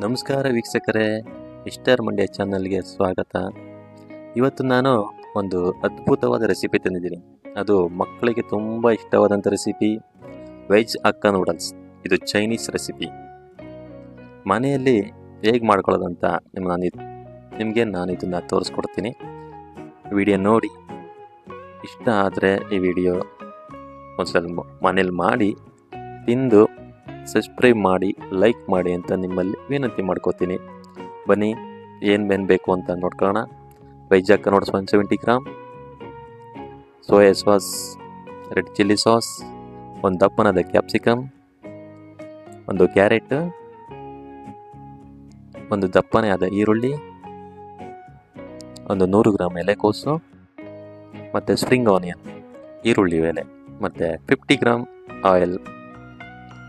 ನಮಸ್ಕಾರ ವೀಕ್ಷಕರೇ, ಮಿಸ್ಟರ್ ಮಂಡ್ಯ ಚಾನಲ್ಗೆ ಸ್ವಾಗತ. ಇವತ್ತು ನಾನು ಒಂದು ಅದ್ಭುತವಾದ ರೆಸಿಪಿ ತಂದಿದ್ದೀನಿ. ಅದು ಮಕ್ಕಳಿಗೆ ತುಂಬ ಇಷ್ಟವಾದಂಥ ರೆಸಿಪಿ, ವೆಜ್ ಹಕ್ಕ ನೂಡಲ್ಸ್. ಇದು ಚೈನೀಸ್ ರೆಸಿಪಿ. ಮನೆಯಲ್ಲಿ ಹೇಗೆ ಮಾಡ್ಕೊಳ್ಳೋದಂತ ನಿಮಗೆ ನಾನು ಇದನ್ನು ತೋರಿಸ್ಕೊಡ್ತೀನಿ. ವಿಡಿಯೋ ನೋಡಿ ಇಷ್ಟ ಆದರೆ ಈ ವಿಡಿಯೋ ಒಂದ್ಸಲ ಮನೇಲಿ ಮಾಡಿ ತಿಂದು ಸಬ್ಸ್ಕ್ರೈಬ್ ಮಾಡಿ, ಲೈಕ್ ಮಾಡಿ ಅಂತ ನಿಮ್ಮಲ್ಲಿ ವಿನಂತಿ ಮಾಡ್ಕೋತೀನಿ. ಬನ್ನಿ ಏನು ಬೇಕು ಅಂತ ನೋಡ್ಕೊಳ್ಳೋಣ. Veg Hakka noodles 170 gram, soya sauce, red chilli sauce, ಒಂದು ದಪ್ಪನಾದ ಕ್ಯಾಪ್ಸಿಕಮ್, ಒಂದು ಕ್ಯಾರೆಟ್, ಒಂದು ದಪ್ಪನೇ ಆದ ಈರುಳ್ಳಿ, ಒಂದು 100 ಗ್ರಾಮ್ ಎಲೆಕೋಸು, ಮತ್ತು ಸ್ಪ್ರಿಂಗ್ ಆನಿಯನ್, ಈರುಳ್ಳಿ ಎಲೆ, ಮತ್ತು 50 ಗ್ರಾಮ್ ಆಯಿಲ್.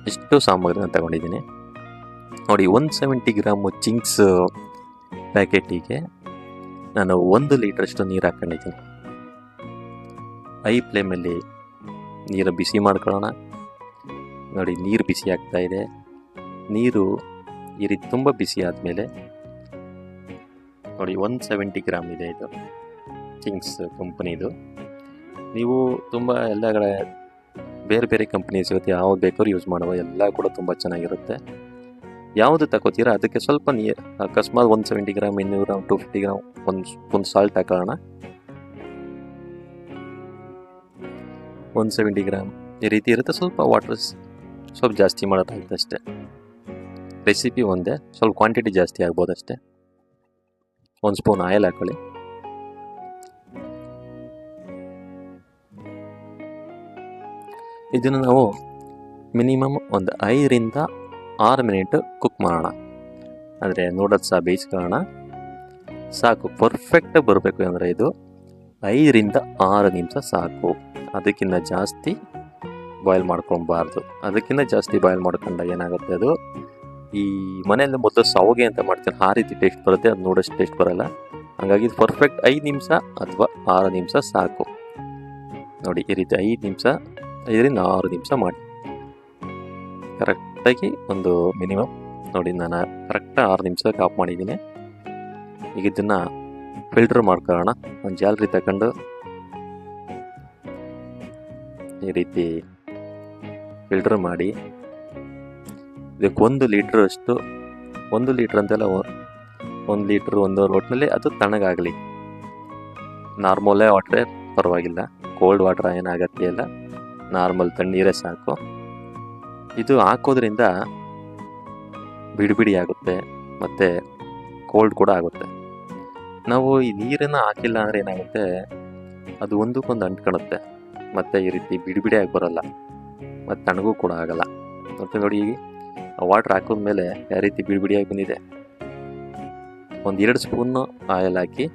ಇಷ್ಟು ಸಾಮಗ್ರಿನ ತಗೊಂಡಿದ್ದೀನಿ ನೋಡಿ. 170 ಗ್ರಾಮ್ ಚಿಂಗ್ಸ್ ಪ್ಯಾಕೆಟಿಗೆ ನಾನು 1 ಲೀಟ್ರಷ್ಟು ನೀರು ಹಾಕ್ಕೊಂಡಿದ್ದೀನಿ. ಹೈ ಫ್ಲೇಮಲ್ಲಿ ನೀರು ಬಿಸಿ ಮಾಡ್ಕೊಳ್ಳೋಣ. ನೋಡಿ, ನೀರು ಬಿಸಿ ಆಗ್ತಾ ಇದೆ. ನೀರು ಈ ರೀತಿ ತುಂಬ ಬಿಸಿ ಆದಮೇಲೆ ನೋಡಿ, 170 ಗ್ರಾಮ್ ಇದೆ ಇದು ಚಿಂಗ್ಸ್ ಕಂಪನಿದು. ನೀವು ತುಂಬ ಎಲ್ಲ ಕಡೆ ಬೇರೆ ಬೇರೆ ಕಂಪ್ನೀಸ್ ಇರುತ್ತೆ, ಯಾವ್ದು ಬೇಕಾದ್ರೂ ಯೂಸ್ ಮಾಡುವ, ಎಲ್ಲ ಕೂಡ ತುಂಬ ಚೆನ್ನಾಗಿರುತ್ತೆ. ಯಾವುದು ತಗೋತೀರಾ ಅದಕ್ಕೆ ಸ್ವಲ್ಪ ನೀರು, ಅಕಸ್ಮಾತ್ 170 ಗ್ರಾಮ್, 200 ಗ್ರಾಮ್, 250 ಗ್ರಾಮ್, ಒಂದು ಸ್ಪೂನ್ ಸಾಲ್ಟ್ ಹಾಕೋಣ. 170 ಗ್ರಾಮ್ ಈ ರೀತಿ ಇರುತ್ತೆ. ಸ್ವಲ್ಪ ವಾಟರ್ ಸ್ವಲ್ಪ ಜಾಸ್ತಿ ಮಾಡೋದಾಗುತ್ತೆ ಅಷ್ಟೇ. ರೆಸಿಪಿ ಒಂದೇ, ಸ್ವಲ್ಪ ಕ್ವಾಂಟಿಟಿ ಜಾಸ್ತಿ ಆಗ್ಬೋದು ಅಷ್ಟೇ. 1 ಸ್ಪೂನ್ ಆಯಿಲ್ ಹಾಕೊಳ್ಳಿ. ಇದನ್ನು ನಾವು ಮಿನಿಮಮ್ ಒಂದು 5 ರಿಂದ 6 ಮಿನಿಟ್ ಕುಕ್ ಮಾಡೋಣ. ಅಂದರೆ ನೂಡಲ್ಸ್ ಬೇಯಿಸ್ಕೊಳ್ಳೋಣ ಸಾಕು. ಪರ್ಫೆಕ್ಟಾಗಿ ಬರಬೇಕು ಅಂದರೆ ಇದು 5 ರಿಂದ 6 ನಿಮಿಷ ಸಾಕು. ಅದಕ್ಕಿಂತ ಜಾಸ್ತಿ ಬಾಯ್ಲ್ ಮಾಡ್ಕೊಬಾರ್ದು. ಅದಕ್ಕಿಂತ ಜಾಸ್ತಿ ಬಾಯ್ಲ್ ಮಾಡ್ಕೊಂಡಾಗ ಏನಾಗುತ್ತೆ, ಅದು ಈ ಮನೆಯಲ್ಲಿ ಮೊದಲು ಸಾವಿಗೆ ಅಂತ ಮಾಡ್ತೀನಿ, ಆ ರೀತಿ ಟೇಸ್ಟ್ ಬರುತ್ತೆ. ಅದು ನೂಡಲ್ಸ್ ಟೇಸ್ಟ್ ಬರೋಲ್ಲ. ಹಾಗಾಗಿ ಇದು ಪರ್ಫೆಕ್ಟ್ 5 ನಿಮಿಷ ಅಥವಾ 6 ನಿಮಿಷ ಸಾಕು. ನೋಡಿ, ಈ ರೀತಿ 5 ನಿಮಿಷ, 5 ರಿಂದ 6 ನಿಮಿಷ ಮಾಡಿ ಕರೆಕ್ಟಾಗಿ. ಒಂದು ಮಿನಿಮಮ್ ನೋಡಿ, ನಾನು ಕರೆಕ್ಟಾಗಿ 6 ನಿಮಿಷಕ್ಕೆ ಆಫ್ ಮಾಡಿದ್ದೀನಿ. ಈಗ ಇದನ್ನು ಫಿಲ್ಟರ್ ಮಾಡ್ಕೊಳ್ಳೋಣ. ಒಂದು ಜಾಲರಿ ತಗೊಂಡು ಈ ರೀತಿ ಫಿಲ್ಟರ್ ಮಾಡಿ, ಇದಕ್ಕೆ 1 ಲೀಟ್ರ್ ಅಷ್ಟು, 1 ಲೀಟ್ರ್ ಅಂತೆಲ್ಲ 1 ಲೀಟ್ರ್, 1 ಒಟ್ಟಿನಲ್ಲಿ ಅದು ತಣ್ಣಗಾಗಲಿ. ನಾರ್ಮಲೇ ವಾಟ್ರೇ ಪರವಾಗಿಲ್ಲ, ಕೋಲ್ಡ್ ವಾಟ್ರ್ ಏನು ಅಗತ್ಯ ಇಲ್ಲ, ನಾರ್ಮಲ್ ತಣ್ಣೀರೇ ಸಾಕು. ಇದು ಹಾಕೋದ್ರಿಂದ ಬಿಡಿ ಆಗುತ್ತೆ ಮತ್ತು ಕೋಲ್ಡ್ ಕೂಡ ಆಗುತ್ತೆ. ನಾವು ಈ ನೀರನ್ನು ಹಾಕಿಲ್ಲ ಅಂದರೆ ಏನಾಗುತ್ತೆ, ಅದು ಒಂದಕ್ಕೊಂದು ಅಂಟ್ಕೊಳುತ್ತೆ ಮತ್ತು ಈ ರೀತಿ ಬಿಡಿಯಾಗಿ ಬರೋಲ್ಲ ಮತ್ತು ತಣ್ಣಗೂ ಕೂಡ ಆಗಲ್ಲ. ಮತ್ತು ನೋಡಿ, ವಾಟ್ರ್ ಹಾಕಿದ್ಮೇಲೆ ಯಾವ ರೀತಿ ಬಿಡಿಯಾಗಿ ಬಂದಿದೆ. ಒಂದು 2 ಸ್ಪೂನು ಆಯಿಲ್ ಹಾಕಿ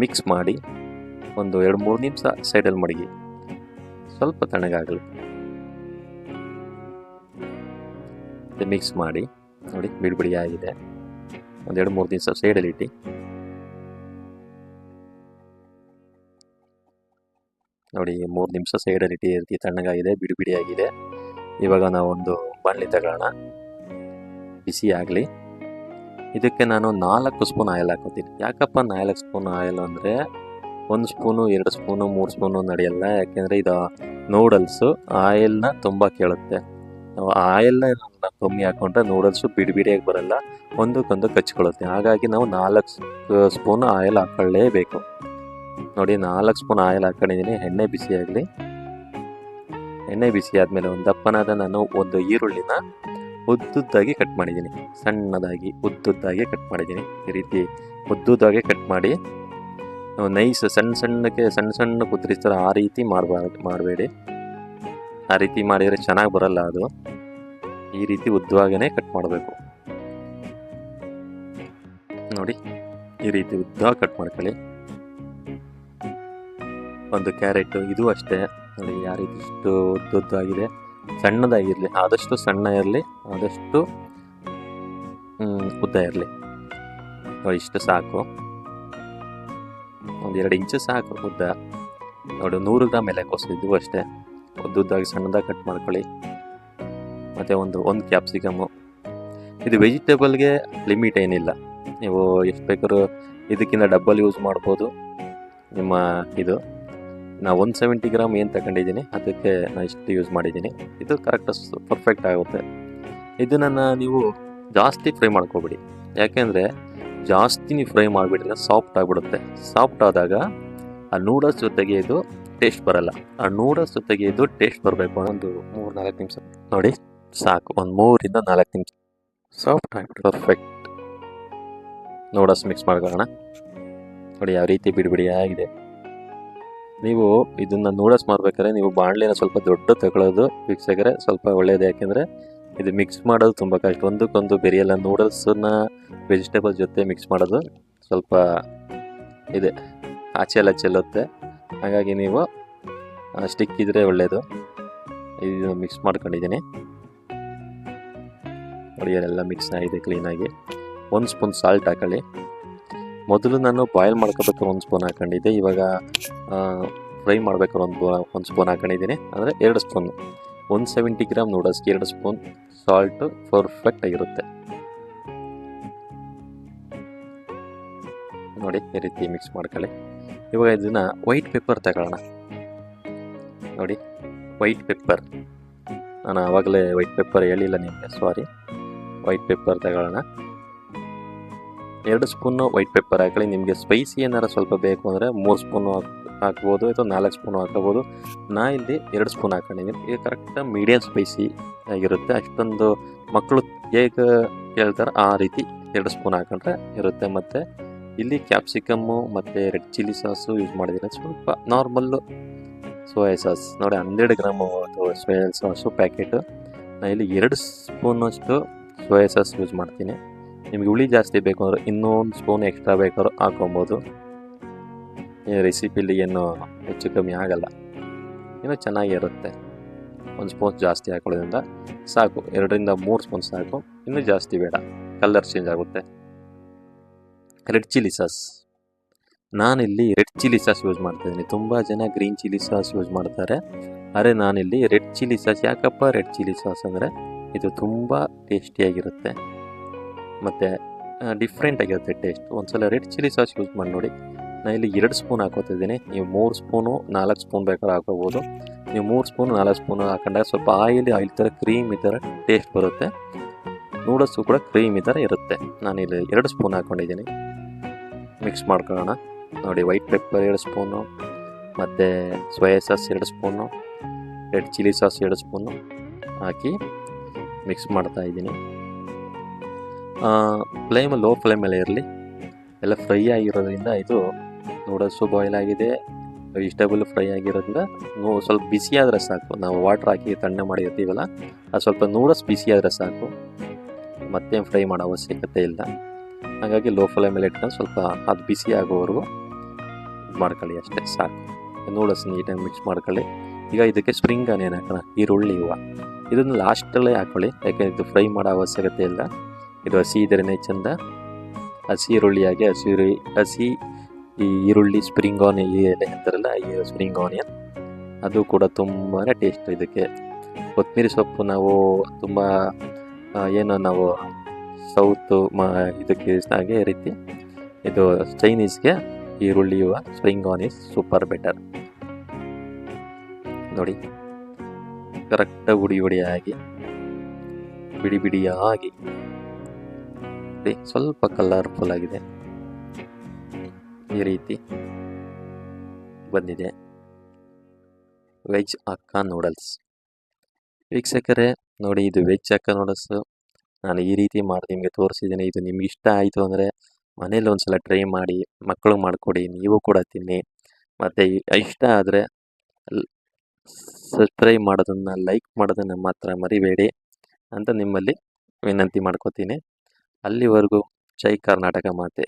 ಮಿಕ್ಸ್ ಮಾಡಿ ಒಂದು 2-3 ನಿಮಿಷ ಸೈಡಲ್ಲಿ ಮಡಗಿ, ಸ್ವಲ್ಪ ತಣ್ಣಗಾಗಲಿ. ಮಿಕ್ಸ್ ಮಾಡಿ ನೋಡಿ, ಬಿಡಿ ಆಗಿದೆ. ಒಂದು 2-3 ದಿವಸ ಸೈಡಲ್ಲಿ ಇಟ್ಟು ನೋಡಿ, 3 ನಿಮಿಷ ಸೈಡಲ್ಲಿ ಇಟ್ಟು ತಣ್ಣಗಾಗಿದೆ, ಬಿಡಿ ಆಗಿದೆ. ಇವಾಗ ನಾವು ಒಂದು ಬಾಣಲಿ ತಗೊಳ್ಳೋಣ, ಬಿಸಿ ಆಗಲಿ. ಇದಕ್ಕೆ ನಾನು 4 ಸ್ಪೂನ್ ಆಯಿಲ್ ಹಾಕೋತೀನಿ. ಯಾಕಪ್ಪ 4 ಸ್ಪೂನ್ ಆಯಿಲ್ ಅಂದರೆ, 1 ಸ್ಪೂನು, 2 ಸ್ಪೂನು, 3 ಸ್ಪೂನು ನಡೆಯಲ್ಲ. ಯಾಕೆಂದರೆ ಇದು ನೂಡಲ್ಸು ಆಯಿಲ್ನ ತುಂಬ ಕೇಳುತ್ತೆ. ನಾವು ಆಯಿಲ್ನ ಕಮ್ಮಿ ಹಾಕೊಂಡ್ರೆ ನೂಡಲ್ಸು ಬಿಡಿಯಾಗಿ ಬರಲ್ಲ, ಒಂದಕ್ಕೊಂದು ಕಚ್ಕೊಳ್ಳುತ್ತೆ. ಹಾಗಾಗಿ ನಾವು 4 ಸ್ಪೂನ್ ಆಯಿಲ್ ಹಾಕೊಳ್ಳೇಬೇಕು. ನೋಡಿ, 4 ಸ್ಪೂನ್ ಆಯಿಲ್ ಹಾಕೊಂಡಿದ್ದೀನಿ. ಎಣ್ಣೆ ಬಿಸಿ ಆಗಲಿ. ಎಣ್ಣೆ ಬಿಸಿ ಆದಮೇಲೆ ಒಂದು ದಪ್ಪನಾದ ನಾನು ಒಂದು ಈರುಳ್ಳಿನ ಉದ್ದುದ್ದಾಗಿ ಕಟ್ ಮಾಡಿದ್ದೀನಿ. ಸಣ್ಣದಾಗಿ ಉದ್ದುದ್ದಾಗಿ ಕಟ್ ಮಾಡಿದ್ದೀನಿ. ಈ ರೀತಿ ಉದ್ದುದ್ದಾಗಿ ಕಟ್ ಮಾಡಿ, ನೈಸ್ ಸಣ್ಣ ಕುದ್ರಿಸ್ತಾರೆ, ಆ ರೀತಿ ಮಾಡಬೇಡಿ. ಆ ರೀತಿ ಮಾಡಿದರೆ ಚೆನ್ನಾಗಿ ಬರಲ್ಲ ಅದು. ಈ ರೀತಿ ಉದ್ದವಾಗೇ ಕಟ್ ಮಾಡಬೇಕು. ನೋಡಿ, ಈ ರೀತಿ ಉದ್ದ ಕಟ್ ಮಾಡ್ಕೊಳ್ಳಿ. ಒಂದು ಕ್ಯಾರೆಟ್, ಇದು ಅಷ್ಟೇ ನೋಡಿ, ಯಾವ ರೀತಿ ಇಷ್ಟು ಉದ್ದಾಗಿದೆ. ಸಣ್ಣದಾಗಿರಲಿ, ಆದಷ್ಟು ಸಣ್ಣ ಇರಲಿ, ಆದಷ್ಟು ಉದ್ದ ಇರಲಿ. ನೋಡಿ, ಇಷ್ಟು ಸಾಕು. ಒಂದು 2 ಇಂಚು ಸಾಕು ಉದ್ದ. ನೋಡಿ, 100 ಗ್ರಾಮ್ ಎಲೆಕೋಸು, ಇದು ಅಷ್ಟೇ ಉದ್ದುದ್ದಾಗಿ ಸಣ್ಣದಾಗಿ ಕಟ್ ಮಾಡ್ಕೊಳ್ಳಿ. ಮತ್ತು ಒಂದು ಕ್ಯಾಪ್ಸಿಕಮ್ಮು, ಇದು ವೆಜಿಟೇಬಲ್ಗೆ ಲಿಮಿಟ್ ಏನಿಲ್ಲ, ನೀವು ಎಷ್ಟು ಬೇಕಾದ್ರೂ ಇದಕ್ಕಿಂತ ಡಬ್ಬಲ್ ಯೂಸ್ ಮಾಡ್ಬೋದು. ನಿಮ್ಮ ಇದು ನಾ 170 ಗ್ರಾಮ್ ಏನು ತಗೊಂಡಿದ್ದೀನಿ ಅದಕ್ಕೆ ನಾನು ಇಷ್ಟು ಯೂಸ್ ಮಾಡಿದ್ದೀನಿ. ಇದು ಕರೆಕ್ಟ್ ಪರ್ಫೆಕ್ಟ್ ಆಗುತ್ತೆ. ಇದನ್ನು ನೀವು ಜಾಸ್ತಿ ಫ್ರೈ ಮಾಡ್ಕೊಬಿಡಿ, ಯಾಕೆಂದರೆ ಜಾಸ್ತಿ ನೀವು ಫ್ರೈ ಮಾಡಿಬಿಟ್ರೆ ಸಾಫ್ಟ್ ಆಗಿಬಿಡುತ್ತೆ. ಸಾಫ್ಟ್ ಆದಾಗ ಆ ನೂಡಲ್ಸ್ ಜೊತೆಗೆ ಇದು ಟೇಸ್ಟ್ ಬರಲ್ಲ. ಆ ನೂಡಲ್ಸ್ ಜೊತೆಗೆ ಇದು ಟೇಸ್ಟ್ ಬರಬೇಕು. ಒಂದು 3-4 ನಿಮಿಷ ನೋಡಿ ಸಾಕು, ಒಂದು 3-4 ನಿಮಿಷ ಸಾಫ್ಟ್ ಆಗಿಬಿಟ್ಟು ಪರ್ಫೆಕ್ಟ್. ನೂಡಲ್ಸ್ ಮಿಕ್ಸ್ ಮಾಡ್ಕೊಳ್ಳೋಣ. ನೋಡಿ ಯಾವ ರೀತಿ ಬಿಡಿ ಆಗಿದೆ. ನೀವು ಇದನ್ನು ನೂಡಲ್ಸ್ ಮಾಡ್ಬೇಕಾದ್ರೆ ನೀವು ಬಾಣಲೆನ ಸ್ವಲ್ಪ ದೊಡ್ಡ ತಗೊಳ್ಳೋದು ವೀಕ್ಷಕರೇ ಸ್ವಲ್ಪ ಒಳ್ಳೆಯದು. ಯಾಕೆಂದರೆ ಇದು ಮಿಕ್ಸ್ ಮಾಡೋದು ತುಂಬ ಕಷ್ಟ, ಒಂದಕ್ಕೊಂದು ಬೆರೆಯಲ್ಲ. ನೂಡಲ್ಸನ್ನ ವೆಜಿಟೇಬಲ್ ಜೊತೆ ಮಿಕ್ಸ್ ಮಾಡೋದು ಸ್ವಲ್ಪ ಇದೆ, ಆಚೆ ಎಲ್ಲ ಚೆಲ್ಲುತ್ತೆ. ಹಾಗಾಗಿ ನೀವು ಸ್ಟಿಕ್ ಇದ್ದರೆ ಒಳ್ಳೆಯದು. ಇದು ಮಿಕ್ಸ್ ಮಾಡ್ಕೊಂಡಿದ್ದೀನಿ ನೋಡಿ, ಎಲ್ಲ ಮಿಕ್ಸ್ ಆಗಿದೆ ಕ್ಲೀನಾಗಿ. 1 ಸ್ಪೂನ್ ಸಾಲ್ಟ್ ಹಾಕೊಳ್ಳಿ. ಮೊದಲು ನಾನು ಬಾಯ್ಲ್ ಮಾಡ್ಕೋಬೇಕಾದ್ರೆ 1 ಸ್ಪೂನ್ ಹಾಕೊಂಡಿದ್ದೆ, ಇವಾಗ ಫ್ರೈ ಮಾಡ್ಬೇಕಾದ್ರೆ 1 ಸ್ಪೂನ್ ಹಾಕೊಂಡಿದ್ದೀನಿ, ಅಂದರೆ 2 ಸ್ಪೂನ್. 170 ಗ್ರಾಮ್ ನೂಡಲ್ಸ್ಗೆ 2 ಸ್ಪೂನ್ ಸಾಲ್ಟು ಪರ್ಫೆಕ್ಟ್ ಆಗಿರುತ್ತೆ. ನೋಡಿ ಈ ರೀತಿ ಮಿಕ್ಸ್ ಮಾಡ್ಕೊಳ್ಳಿ. ಇವಾಗ ಇದನ್ನು ವೈಟ್ ಪೆಪ್ಪರ್ ತಗೊಳ್ಳೋಣ. ನೋಡಿ ವೈಟ್ ಪೆಪ್ಪರ್, ನಾನು ಆವಾಗಲೇ ವೈಟ್ ಪೆಪ್ಪರ್ ಹೇಳಿಲ್ಲ ನಿಮಗೆ, ಸಾರಿ. ವೈಟ್ ಪೆಪ್ಪರ್ ತಗೊಳ್ಳೋಣ. 2 ಸ್ಪೂನು ವೈಟ್ ಪೆಪ್ಪರ್ ಹಾಕೊಳ್ಳಿ. ನಿಮಗೆ ಸ್ಪೈಸಿ ಏನಾರು ಸ್ವಲ್ಪ ಬೇಕು ಅಂದರೆ 3 ಸ್ಪೂನು ಹಾಕ್ಬೋದು, ಅಥವಾ 4 ಸ್ಪೂನು ಹಾಕೋಬೋದು. ನಾ ಇಲ್ಲಿ 2 ಸ್ಪೂನ್ ಹಾಕೊಂಡಿದ್ದೀನಿ. ಇದು ಕರೆಕ್ಟಾಗಿ ಮೀಡಿಯಮ್ ಸ್ಪೈಸಿ ಆಗಿರುತ್ತೆ. ಅಷ್ಟೊಂದು ಮಕ್ಕಳು ಹೇಗೆ ಕೇಳ್ತಾರೆ ಆ ರೀತಿ 2 ಸ್ಪೂನ್ ಹಾಕೊಂಡ್ರೆ ಇರುತ್ತೆ. ಮತ್ತು ಇಲ್ಲಿ ಕ್ಯಾಪ್ಸಿಕಮ್ಮು ಮತ್ತು ರೆಡ್ ಚಿಲ್ಲಿ ಸಾಸು ಯೂಸ್ ಮಾಡಿದ್ದೀನಿ. ಸ್ವಲ್ಪ ನಾರ್ಮಲ್ಲು ಸೋಯಾ ಸಾಸ್ ನೋಡಿ 12 ಗ್ರಾಮು ಸೋಯಾ ಸಾಸು ಪ್ಯಾಕೆಟು. ನಾನು ಇಲ್ಲಿ 2 ಸ್ಪೂನಷ್ಟು ಸೋಯಾ ಸಾಸ್ ಯೂಸ್ ಮಾಡ್ತೀನಿ. ನಿಮಗೆ ಹುಳಿ ಜಾಸ್ತಿ ಬೇಕು ಅಂದರೆ ಇನ್ನೊಂದು ಸ್ಪೂನ್ ಎಕ್ಸ್ಟ್ರಾ ಬೇಕಾದ್ರೂ ಹಾಕೊಬೋದು. ಈ ರೆಸಿಪಿಲಿ ಏನು ಹೆಚ್ಚು ಕಮ್ಮಿ ಆಗಲ್ಲ, ಇನ್ನೂ ಚೆನ್ನಾಗಿರುತ್ತೆ. 1 ಸ್ಪೂನ್ ಜಾಸ್ತಿ ಹಾಕೊಳ್ಳೋದ್ರಿಂದ ಸಾಕು, 2-3 ಸ್ಪೂನ್ ಸಾಕು, ಇನ್ನೂ ಜಾಸ್ತಿ ಬೇಡ, ಕಲರ್ ಚೇಂಜ್ ಆಗುತ್ತೆ. ರೆಡ್ ಚಿಲ್ಲಿ ಸಾಸ್, ನಾನಿಲ್ಲಿ ರೆಡ್ ಚಿಲ್ಲಿ ಸಾಸ್ ಯೂಸ್ ಮಾಡ್ತಾಯಿದ್ದೀನಿ. ತುಂಬ ಜನ ಗ್ರೀನ್ ಚಿಲ್ಲಿ ಸಾಸ್ ಯೂಸ್ ಮಾಡ್ತಾರೆ, ಆದರೆ ನಾನಿಲ್ಲಿ ರೆಡ್ ಚಿಲ್ಲಿ ಸಾಸ್. ಯಾಕಪ್ಪ ರೆಡ್ ಚಿಲ್ಲಿ ಸಾಸ್ ಅಂದರೆ ಇದು ತುಂಬ ಟೇಸ್ಟಿಯಾಗಿರುತ್ತೆ ಮತ್ತು ಡಿಫ್ರೆಂಟಾಗಿರುತ್ತೆ ಟೇಸ್ಟ್. ಒಂದ್ಸಲ ರೆಡ್ ಚಿಲ್ಲಿ ಸಾಸ್ ಯೂಸ್ ಮಾಡಿ ನೋಡಿ. ನಾನು ಇಲ್ಲಿ 2 ಸ್ಪೂನ್ ಹಾಕೋತಿದ್ದೀನಿ. ನೀವು 3 ಸ್ಪೂನು 4 ಸ್ಪೂನ್ ಬೇಕಾದ್ರೆ ಹಾಕೋಬೋದು. ನೀವು 3 ಸ್ಪೂನು 4 ಸ್ಪೂನು ಹಾಕೊಂಡಾಗ ಸ್ವಲ್ಪ ಆಯಿಲ್ ಥರ ಕ್ರೀಮ್ ಈ ಥರ ಟೇಸ್ಟ್ ಬರುತ್ತೆ. ನೂಡಲ್ಸು ಕೂಡ ಕ್ರೀಮ್ ಈ ಥರ ಇರುತ್ತೆ. ನಾನಿಲ್ಲಿ 2 ಸ್ಪೂನ್ ಹಾಕ್ಕೊಂಡಿದ್ದೀನಿ. ಮಿಕ್ಸ್ ಮಾಡ್ಕೊಳ್ಳೋಣ. ನೋಡಿ ವೈಟ್ ಪೆಪ್ಪರ್ 2 ಸ್ಪೂನು, ಮತ್ತು soya sauce 2 spoon, red chilli sauce 2 spoon ಹಾಕಿ ಮಿಕ್ಸ್ ಮಾಡ್ತಾಯಿದ್ದೀನಿ. ಲೋ ಫ್ಲೇಮಲ್ಲಿ ಇರಲಿ. ಎಲ್ಲ ಫ್ರೈ ಆಗಿರೋದ್ರಿಂದ ಇದು ನೂಡಲ್ಸು ಬಾಯ್ಲ್ ಆಗಿದೆ, ವೆಜಿಟೇಬಲ್ ಫ್ರೈ ಆಗಿರೋದ್ರಿಂದ ಸ್ವಲ್ಪ ಬಿಸಿ ಆದರೆ ಸಾಕು. ನಾವು ವಾಟ್ರ್ ಹಾಕಿ ತಣ್ಣೆ ಮಾಡಿರ್ತೀವಲ್ಲ, ಅದು ಸ್ವಲ್ಪ ನೂಡಲ್ಸ್ ಬಿಸಿ ಆದರೆ ಸಾಕು, ಮತ್ತೇನು ಫ್ರೈ ಮಾಡೋ ಅವಶ್ಯಕತೆ ಇಲ್ಲ. ಹಾಗಾಗಿ ಲೋ ಫ್ಲೇಮಲ್ಲಿ ಇಟ್ಕೊಂಡು ಸ್ವಲ್ಪ ಅದು ಬಿಸಿ ಆಗೋವರೆಗೂ ಮಾಡ್ಕೊಳ್ಳಿ, ಅಷ್ಟೇ ಸಾಕು. ನೂಡಲ್ಸ್ ನೀಟಾಗಿ ಮಿಕ್ಸ್ ಮಾಡ್ಕೊಳ್ಳಿ. ಈಗ ಇದಕ್ಕೆ ಸ್ಪ್ರಿಂಗ್ ಆನಿಯನ್ ಹಾಕೋಣ, ಈರುಳ್ಳಿ ಹೂವು. ಇದನ್ನು ಲಾಸ್ಟಲ್ಲೇ ಹಾಕ್ಕೊಳ್ಳಿ, ಯಾಕೆಂದರೆ ಇದು ಫ್ರೈ ಮಾಡೋ ಅವಶ್ಯಕತೆ ಇಲ್ಲ. ಇದು ಹಸಿ ಇದ್ರೇ ಚೆಂದ. ಹಸಿ ಈರುಳ್ಳಿಯಾಗಿ ಹಸಿ ಈ ಈರುಳ್ಳಿ ಸ್ಪ್ರಿಂಗ್ ಆನಿಯನ್ ಎಲೆ ಅಂತಾರಲ್ಲ, ಈ ಸ್ಪ್ರಿಂಗ್ ಆನಿಯನ್ ಅದು ಕೂಡ ತುಂಬಾ ಟೇಸ್ಟ್. ಇದಕ್ಕೆ ಕೊತ್ತಂಬರಿ ಸೊಪ್ಪು ನಾವು ತುಂಬ ಏನು ನಾವು ಸೌತು ಇದಕ್ಕೆ ಹಾಗೆ ರೀತಿ ಇದು ಚೈನೀಸ್ಗೆ ಈರುಳ್ಳಿ ಸ್ಪ್ರಿಂಗ್ ಆನಿಯನ್ ಸೂಪರ್ ಬೆಟರ್. ನೋಡಿ ಕರೆಕ್ಟಾಗಿ ಹುಡಿಯಾಗಿ ಬಿಡಿಯಾಗಿ ಸ್ವಲ್ಪ ಕಲರ್ಫುಲ್ ಆಗಿದೆ, ಈ ರೀತಿ ಬಂದಿದೆ ವೆಜ್ ಹಕ್ಕಾ ನೂಡಲ್ಸ್. ವೀಕ್ಷಕರೇ ನೋಡಿ, ಇದು ವೆಜ್ ಹಕ್ಕಾ ನೂಡಲ್ಸು ನಾನು ಈ ರೀತಿ ಮಾಡಿ ನಿಮಗೆ ತೋರಿಸಿದ್ದೀನಿ. ಇದು ನಿಮ್ಗೆ ಇಷ್ಟ ಆಯಿತು ಅಂದರೆ ಮನೇಲಿ ಒಂದ್ಸಲ ಟ್ರೈ ಮಾಡಿ, ಮಕ್ಕಳು ಮಾಡಿಕೊಡಿ, ನೀವು ಕೂಡ ತಿನ್ನಿ. ಮತ್ತು ಇಷ್ಟ ಆದರೆ ಸಬ್ಸ್ಕ್ರೈಬ್ ಮಾಡೋದನ್ನು, ಲೈಕ್ ಮಾಡೋದನ್ನು ಮಾತ್ರ ಮರಿಬೇಡಿ ಅಂತ ನಿಮ್ಮಲ್ಲಿ ವಿನಂತಿ ಮಾಡ್ಕೋತೀನಿ. ಅಲ್ಲಿವರೆಗೂ ಜೈ ಕರ್ನಾಟಕ ಮಾತೆ.